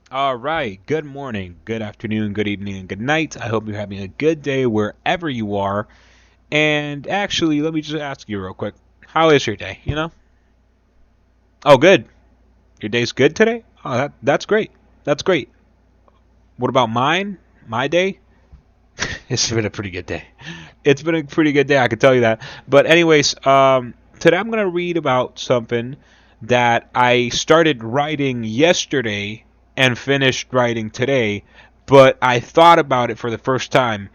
All right. Good morning, good afternoon, good evening, and good night. I hope you're having a good day wherever you are. And actually, let me just ask you real quick. How is your day? Oh, good. Your day's good today? Oh, that's great. That's great. What about mine? My day? It's been a pretty good day. It's been a pretty good day, I can tell you that. But anyways, today I'm gonna read about something that I started writing yesterday and finished writing today, but I thought about it for the first time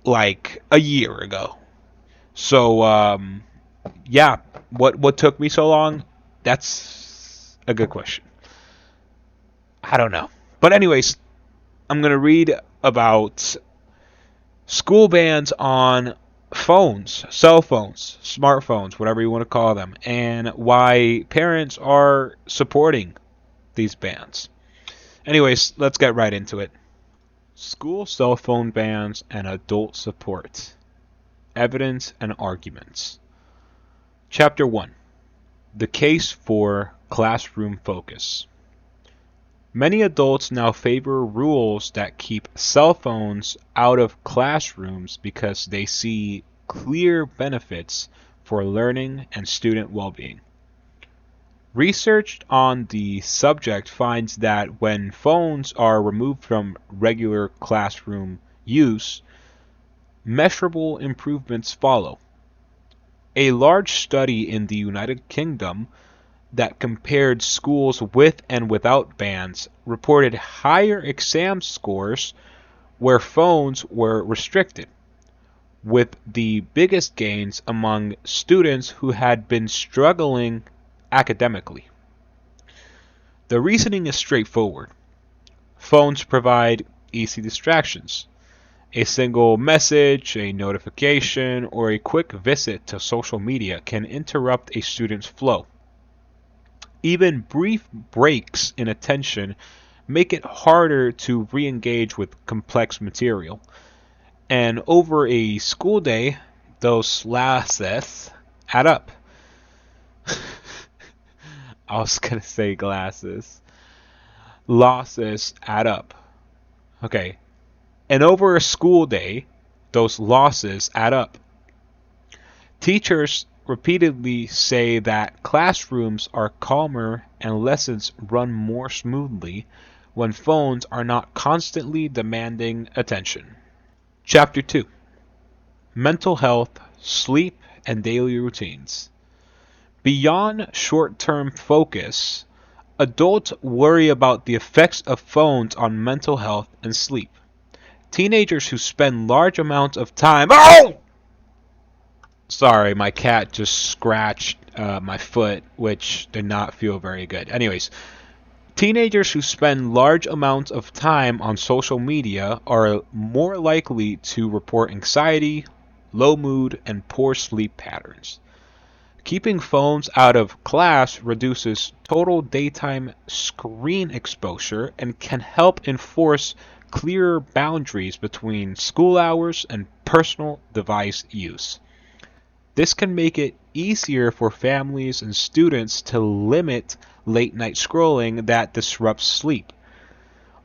like a year ago. So yeah, what took me so long? That's a good question. I don't know. But anyways, I'm gonna read about school bans on phones, cell phones, smartphones, whatever you want to call them, and why parents are supporting these bans. Anyways, let's get right into it. School cell phone bans and adult support. Evidence and arguments. Chapter 1. The case for classroom focus. Many adults now favor rules that keep cell phones out of classrooms because they see clear benefits for learning and student well-being. Research on the subject finds that when phones are removed from regular classroom use, measurable improvements follow. A large study in the United Kingdom that compared schools with and without bans reported higher exam scores where phones were restricted, with the biggest gains among students who had been struggling academically. The reasoning is straightforward. Phones provide easy distractions. A single message, a notification, or a quick visit to social media can interrupt a student's flow. Even brief breaks in attention make it harder to re-engage with complex material. And over a school day, those losses add up. I was gonna say glasses. Losses add up. Okay. And over a school day, those losses add up. Teachers repeatedly say that classrooms are calmer and lessons run more smoothly when phones are not constantly demanding attention. Chapter 2. Mental health, sleep, and daily routines. Beyond short-term focus, adults worry about the effects of phones on mental health and sleep. Teenagers who spend large amounts of time. Oh! Sorry, my cat just scratched my foot, which did not feel very good. Anyways, teenagers who spend large amounts of time on social media are more likely to report anxiety, low mood, and poor sleep patterns. Keeping phones out of class reduces total daytime screen exposure and can help enforce clearer boundaries between school hours and personal device use. This can make it easier for families and students to limit late night scrolling that disrupts sleep.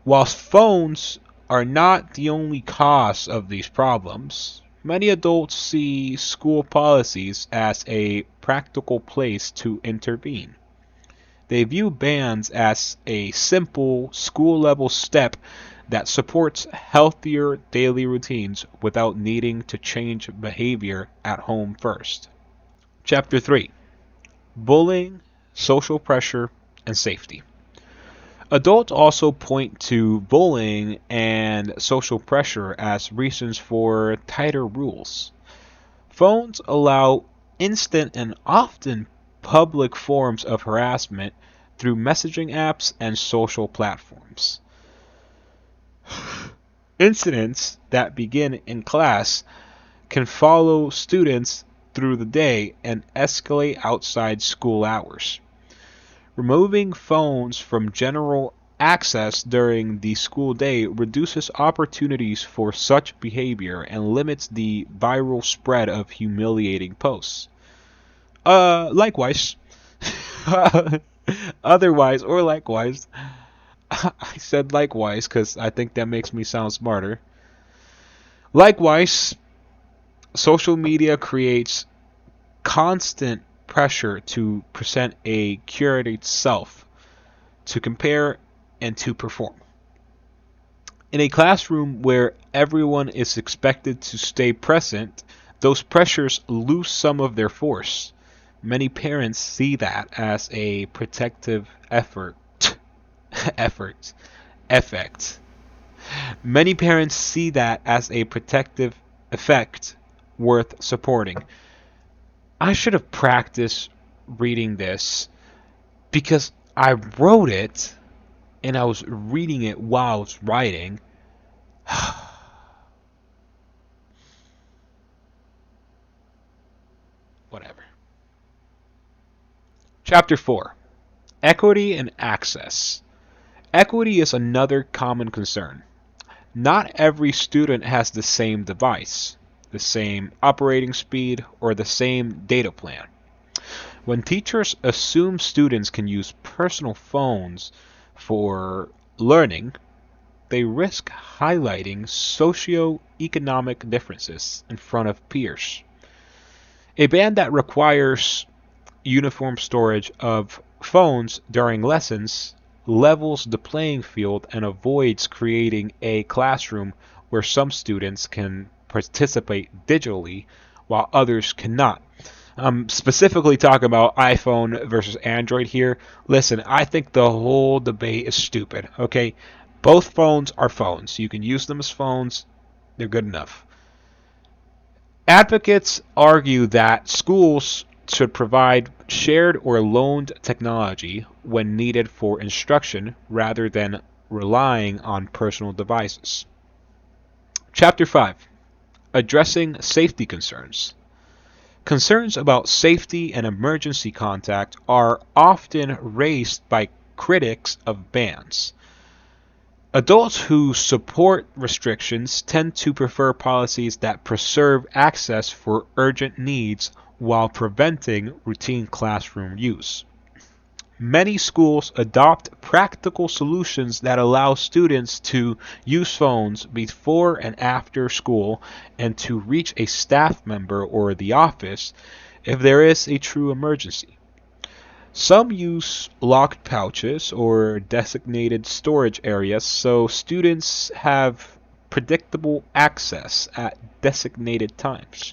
While phones are not the only cause of these problems, many adults see school policies as a practical place to intervene. They view bans as a simple school level step that supports healthier daily routines without needing to change behavior at home first. Chapter 3. Bullying, Social Pressure, and Safety. Adults also point to bullying and social pressure as reasons for tighter rules. Phones allow instant and often public forms of harassment through messaging apps and social platforms. Incidents that begin in class can follow students through the day and escalate outside school hours. Removing phones from general access during the school day reduces opportunities for such behavior and limits the viral spread of humiliating posts. Likewise, otherwise or likewise, I said likewise because I think that makes me sound smarter. Likewise, social media creates constant pressure to present a curated self, to compare, and to perform. In a classroom where everyone is expected to stay present, those pressures lose some of their force. Many parents see that as a protective effort, effect. Many parents see that as a protective effect worth supporting. I should have practiced reading this because I wrote it and I was reading it while I was writing. Whatever. Chapter 4: Equity and Access. Equity is another common concern. Not every student has the same device, the same operating speed, or the same data plan. When teachers assume students can use personal phones for learning, they risk highlighting socio-economic differences in front of peers. A ban that requires uniform storage of phones during lessons levels the playing field and avoids creating a classroom where some students can participate digitally while others cannot. I'm specifically talking about iPhone versus Android here. Listen, I think the whole debate is stupid, okay? Both phones are phones. You can use them as phones, they're good enough. Advocates argue that schools should provide shared or loaned technology when needed for instruction rather than relying on personal devices. Chapter 5: Addressing Safety Concerns. Concerns about safety and emergency contact are often raised by critics of bans. Adults who support restrictions tend to prefer policies that preserve access for urgent needs while preventing routine classroom use. Many schools adopt practical solutions that allow students to use phones before and after school and to reach a staff member or the office if there is a true emergency. Some use locked pouches or designated storage areas so students have predictable access at designated times.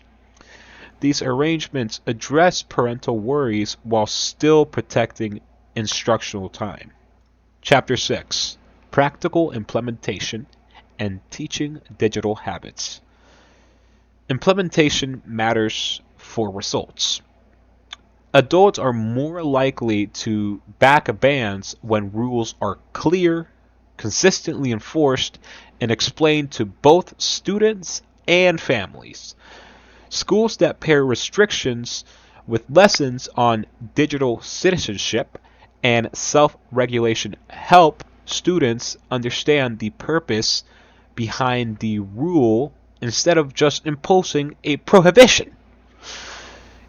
These arrangements address parental worries while still protecting instructional time. Chapter 6: Practical Implementation and Teaching Digital Habits. Implementation matters for results. Adults are more likely to back bans when rules are clear, consistently enforced, and explained to both students and families. Schools that pair restrictions with lessons on digital citizenship and self-regulation help students understand the purpose behind the rule instead of just imposing a prohibition.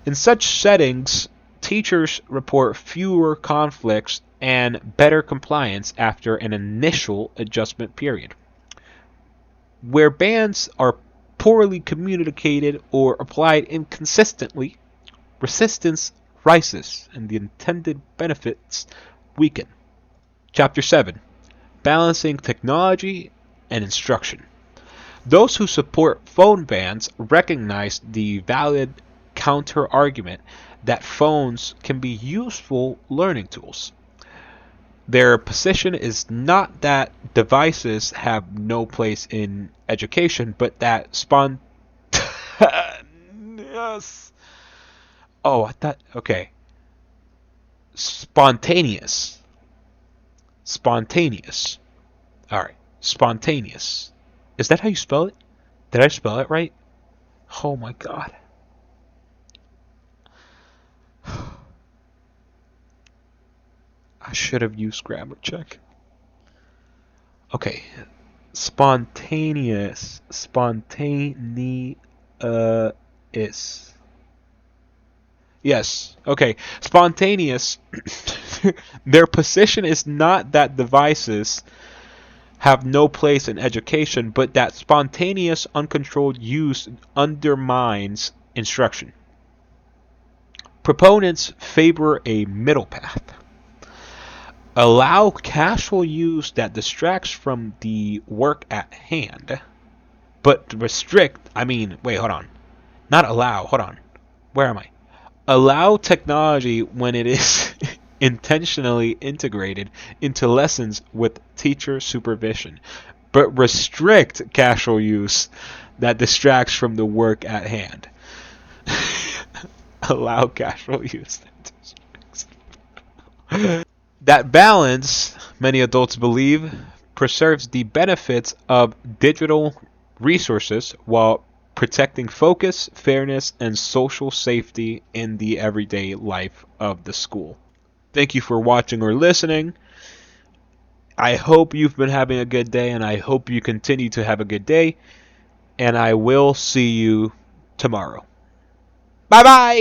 In such settings, teachers report fewer conflicts and better compliance after an initial adjustment period. Where bans are poorly communicated or applied inconsistently, resistance rises and the intended benefits weaken. Chapter 7: Balancing Technology and Instruction. Those who support phone bans recognize the valid counter-argument that phones can be useful learning tools. Their position is not that devices have no place in education, but that spontaneous. Oh, I thought. Okay. Spontaneous. Spontaneous. Alright. Spontaneous. Is that how you spell it? Did I spell it right? Oh my god. I should have used grammar check. Okay. Spontaneous. Spontaneous. Yes. Okay. Spontaneous. Their position is not that devices have no place in education, but that spontaneous, uncontrolled use undermines instruction. Proponents favor a middle path. Allow casual use that distracts from the work at hand, but wait, hold on. Not allow, hold on. Where am I? Allow technology when it is intentionally integrated into lessons with teacher supervision, but restrict casual use that distracts from the work at hand. Allow casual use that distracts. That balance, many adults believe, preserves the benefits of digital resources while protecting focus, fairness, and social safety in the everyday life of the school. Thank you for watching or listening. I hope you've been having a good day, and I hope you continue to have a good day. And I will see you tomorrow. Bye bye!